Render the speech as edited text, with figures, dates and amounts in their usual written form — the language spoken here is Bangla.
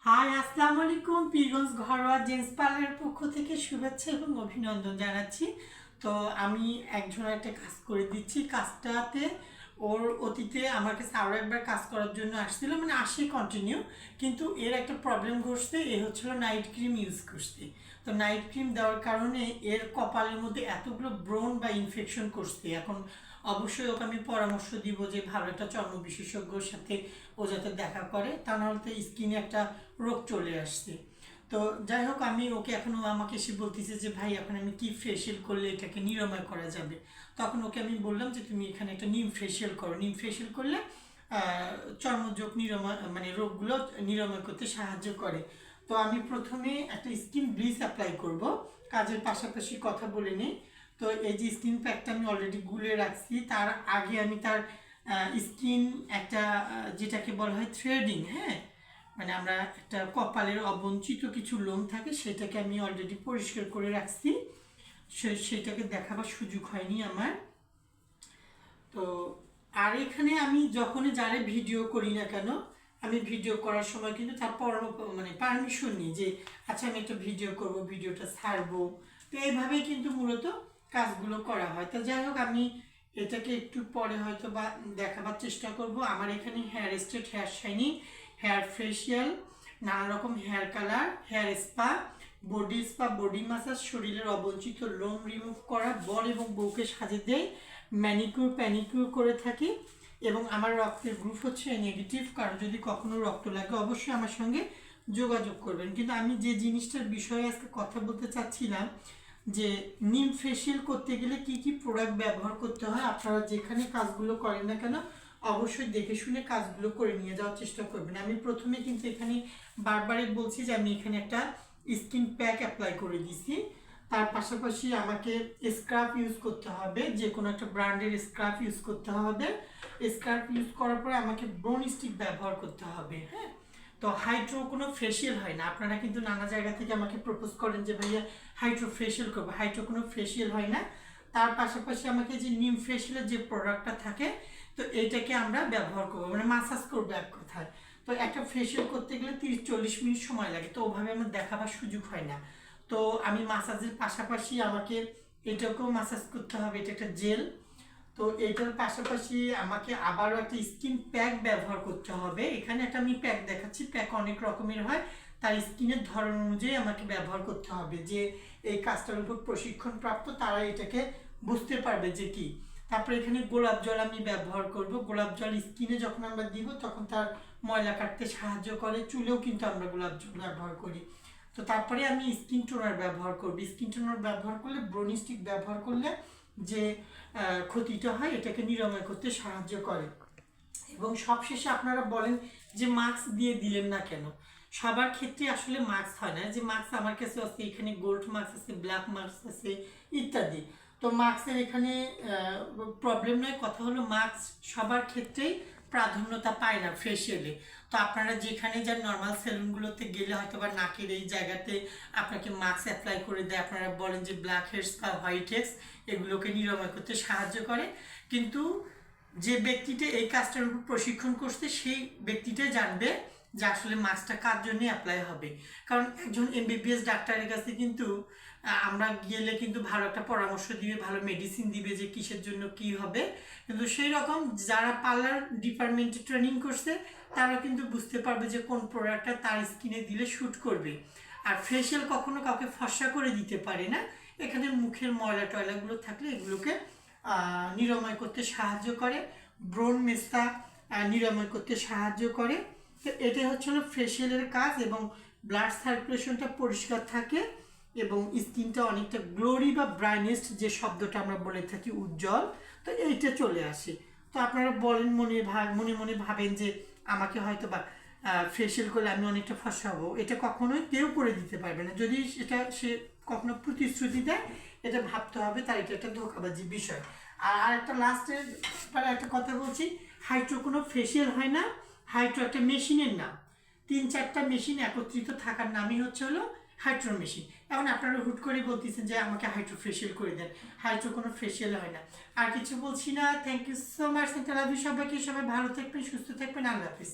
হাই, আসসালামু আলাইকুম। পীরগঞ্জ ঘরোয়া জেন্টস পার্লারের পক্ষ থেকে শুভেচ্ছা এবং অভিনন্দন জানাচ্ছি। তো আমি একজনের একটা কাজ করে দিচ্ছি। কাজটাতে ওর অতীতে আমার কাছে আরও একবার কাজ করার জন্য আসছিল, মানে আসে কন্টিনিউ, কিন্তু এর একটা প্রবলেম ঘটছে। এ হচ্ছিল নাইট ক্রিম ইউজ করছে। তো নাইট ক্রিম দেওয়ার কারণে এর কপালের মধ্যে এতগুলো ব্রণ বা ইনফেকশন করছে। এখন অবশ্যই ওকে আমি পরামর্শ দিব যে ভালো একটা চর্ম বিশেষজ্ঞর সাথে ও যাতে দেখা করে, তা নাহলে তো স্কিনে একটা রোগ চলে আসছে। তো যাই হোক, আমি ওকে এখন ও আমাকে এসে বলতেছে যে ভাই এখন আমি কি ফেশিয়াল করলে এটাকে নিরাময় করা যাবে। তখন ওকে আমি বললাম যে তুমি এখানে একটা নিম ফেশিয়াল করো। নিম ফেশিয়াল করলে চর্মযোগ নিরাময়, মানে রোগগুলো নিরাময় করতে সাহায্য করে। তো আমি প্রথমে একটা স্কিন ব্লিচ অ্যাপ্লাই করব, কাজের পাশাপাশি কথা বলে নিই। তো এই যে স্কিন প্যাকটা আমি অলরেডি গুলে রাখছি, তার আগে আমি তার স্কিন একটা যেটাকে বলা হয় থ্রেডিং, হ্যাঁ, মানে আমরা একটা কপালের অবঞ্চিত কিছু লোম থাকে সেটাকে আমি অলরেডি পরিষ্কার করে রাখছি। সেটাকে দেখাবার সুযোগ হয়নি আমার। তো আর এখানে আমি যখনই যারে ভিডিও করি না কেন, আমি ভিডিও করার সময় কিন্তু তার মানে পারমিশন নিই যে আচ্ছা আমি একটা ভিডিও করব, ভিডিওটা ছাড়বো। তো এইভাবেই কিন্তু মূলত কাজগুলো করা হয়। তো যাই হোক, আমি এটাকে একটু পরে হয়তো বা দেখাবার চেষ্টা করব। আমার এখানে hair straight, hair shining, hair facial, নানা রকম hair colour, hair spa, body massage, শরীরের অবঞ্চিত লোম রিমুভ করা, বর এবং বউকে সাজে দেয়, ম্যানিকিউর প্যানিকিউর করে থাকি। এবং আমার রক্তের গ্রুপ হচ্ছে নেগেটিভ। কারণ যদি কখনো রক্ত লাগে অবশ্যই আমার সঙ্গে যোগাযোগ করবেন। কিন্তু আমি যে জিনিসটার বিষয়ে আজকে কথা বলতে চাচ্ছিলাম যে নিম ফেশিয়াল করতে গেলে কি কি প্রোডাক্ট ব্যবহার করতে হয়, আপনারা যেখানে কাজগুলো করেন না কেন অবশ্যই দেখে শুনে কাজগুলো করে নিয়ে যাওয়ার চেষ্টা করবেন। আমি প্রথমে কিন্তু এখানে বারবারই বলছি যে আমি এখানে একটা স্কিন প্যাক অ্যাপ্লাই করে দিছি। তার পাশাপাশি আমাকে স্ক্রাব ইউজ করতে হবে, যে কোনো একটা ব্র্যান্ডের স্ক্রাব ইউজ করতে হবে। স্ক্রাব ইউজ করার পরে আমাকে ব্রোন স্টিক ব্যবহার করতে হবে, হ্যাঁ। তো হাইড্রো কোনো ফেশিয়াল হয় না। আপনারা কিন্তু নানা জায়গা থেকে আমাকে প্রপোজ করেন যে ভাইয়া হাইড্রো ফেশিয়াল করবো, হাইড্রো কোনো ফেশিয়াল হয় না। তার পাশাপাশি আমাকে যে নিম ফেশিয়ালের যে প্রোডাক্টটা থাকে, তো এইটাকে আমরা ব্যবহার করবো, মানে মাসাজ করবো এক কথায়। তো একটা ফেশিয়াল করতে গেলে 30-40 মিনিট সময় লাগে, তো ওভাবে আমার দেখাবার সুযোগ হয় না। তো আমি মাসাজের পাশাপাশি আমাকে এটাকেও মাসাজ করতে হবে, এটা একটা জেল। তো এটার পাশাপাশি আমাকে আবারও একটা স্কিন প্যাক ব্যবহার করতে হবে। এখানে একটা আমি প্যাক দেখাচ্ছি, প্যাক অনেক রকমের হয়, তার স্কিনের ধরন অনুযায়ী আমাকে ব্যবহার করতে হবে। যে এই কাজটার উপর প্রশিক্ষণ প্রাপ্ত তারা এটাকে বুঝতে পারবে যে কি। তারপরে এখানে গোলাপ জল আমি ব্যবহার করব। গোলাপ জল স্কিনে যখন আমরা দিব তখন তার ময়লা কাটতে সাহায্য করে। চুলেও কিন্তু আমরা গোলাপ জল ব্যবহার করি। তো তারপরে আমি স্কিন টোনার ব্যবহার করব। স্কিন টোনার ব্যবহার করলে, ব্রোনি স্টিক ব্যবহার করলে যে ক্ষতিটা হয় এটাকে নিরাময় করতে সাহায্য করে। এবং সবশেষে আপনারা বলেন যে মাস্ক দিয়ে দিলেন না কেন। সবার ক্ষেত্রে আসলে মাস্ক হয় না। যে মাস্ক আমার কাছে আছে, এখানে গোল্ড মাস্ক আছে, ব্ল্যাক মাস্ক আছে ইত্যাদি। তো মাস্কের এখানে প্রবলেম নয়, কথা হলো মাস্ক সবার ক্ষেত্রেই প্রাধান্যতা পায় না ফেশিয়ালে। তো আপনারা যেখানে যান, নর্মাল সেলুনগুলোতে গেলে হয়তো বা নাকের এই জায়গাতে আপনাকে মাস্ক অ্যাপ্লাই করে দেয়। আপনারা বলেন যে ব্ল্যাক হেডস বা হোয়াইট হেডস এগুলোকে নিরাময় করতে সাহায্য করে। কিন্তু যে ব্যক্তিটা এই কাজটার উপর প্রশিক্ষণ করছে সেই ব্যক্তিটাই জানবে যে আসলে মাস্কটা কার জন্য অ্যাপ্লাই হবে। কারণ একজন এমবিবিএস ডাক্তারের কাছে কিন্তু আমরা গেলে কিন্তু ভালো একটা পরামর্শ দিবে, ভালো মেডিসিন দিবে যে কিসের জন্য কি হবে। কিন্তু সেই রকম যারা পার্লার ডিপার্টমেন্টে ট্রেনিং করছে তারা কিন্তু বুঝতে পারবে যে কোন প্রোডাক্টটা তার স্কিনে দিলে শ্যুট করবে। আর ফেশিয়াল কখনো কাউকে ফর্সা করে দিতে পারে না। এখানে মুখের ময়লা টয়লাগুলো থাকলে এগুলোকে নিরাময় করতে সাহায্য করে। ব্রণ মেস্তা নিরাময় করতে সাহায্য করে। তো এটাই হচ্ছে হলো ফেশিয়ালের কাজ। এবং ব্লাড সার্কুলেশনটা পরিষ্কার থাকে এবং স্কিনটা অনেকটা গ্লোরি বা ব্রাইনেস্ট যে শব্দটা আমরা বলে থাকি, উজ্জ্বল, তো এইটা চলে আসে। তো আপনারা বলেন মনে মনে ভাবেন যে আমাকে হয়তো বা ফেশিয়াল করলে আমি অনেকটা ফর্সা হবো। এটা কখনোই কেউ করে দিতে পারবে না। যদি এটা সে কখনো প্রতিশ্রুতি দেয়, এটা ভাবতে হবে তার এটা একটা ধোঁকাবাজি বিষয়। আর একটা লাস্টের একটা কথা বলছি, হাইড্রো কোনো ফেশিয়াল হয় না। হাইড্রো একটা মেশিনের নাম। 3-4টা মেশিন একত্রিত থাকার নামই হচ্ছে হলো হাইড্রো মেশিন। এখন আপনারা হুট করে বলতেছেন যে আমাকে হাইড্রো ফেশিয়াল করে দেন। হাইড্রো কোনো ফেশিয়াল হয় না। আর কিছু বলছি না। Thank you so much. Love you সবাইকে। সবাই ভালো থাকবেন, সুস্থ থাকবেন। আল্লাহ হাফিজ।